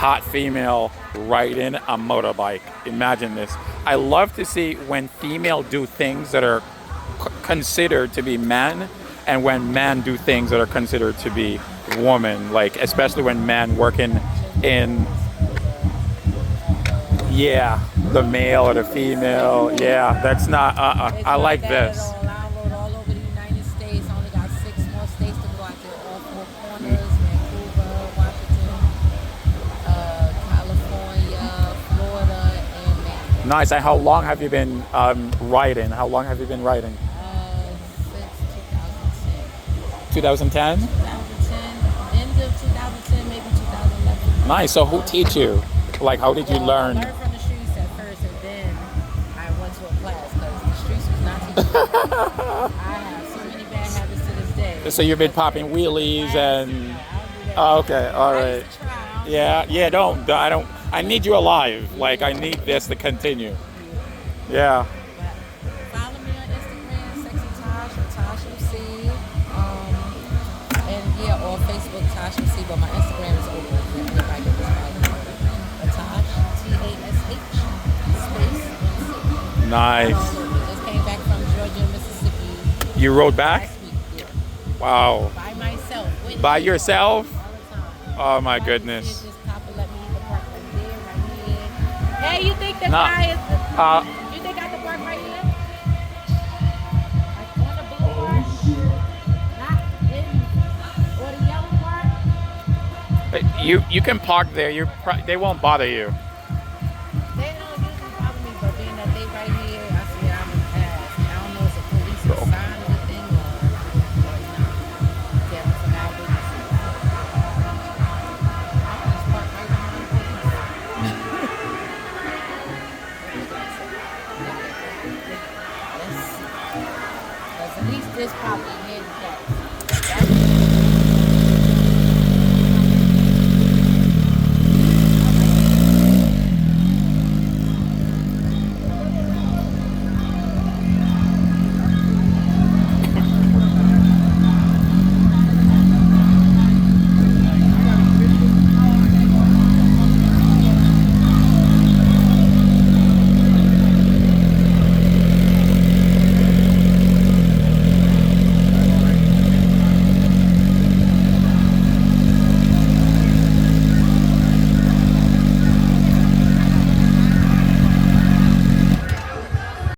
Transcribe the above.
hot female riding a motorbike. Imagine this. I love to see when female do things that are considered to be men, and when men do things that are considered to be woman. Like especially when men working in, yeah, the male or the female. Yeah, that's not. It's I not like that this. at all. I rode all over the United States. I only got 6 more states to go out there. All 4 corners: Vancouver, Washington, California, Florida, and Maine. Nice. And how long have you been riding? How long have you been riding? Since 2010. 2010. 2010, end of 2010, maybe 2011. Nice. So who teach you? Like, how did you Well, learn? I learned from the streets at first, and then I went to a class because the streets was not teaching me. I have so many bad habits to this day. So you've been popping wheelies and. Yeah, I'll do that. Oh, okay. All I right. used to try. I don't Yeah. Yeah. Don't. I don't. I need you alive. Like I need this to continue. Yeah. But follow me on Instagram, Sexy Tosh or Tosh MC. And yeah, or Facebook, Tosh MC. But my Instagram is open. Everybody can just follow me. Tosh, T-A-S-H, space, MC. Nice. Just came back from Georgia, Mississippi You rode back? last week. Yeah. Wow. By myself. With By people yourself? all the time. Oh my Everybody goodness. just stop and let me in the park right there, right here. Hey, you think the Nah. guy is Uh, you think I can park right here? Like on the blue part? Not in or the yellow part? you can park there. They won't bother you.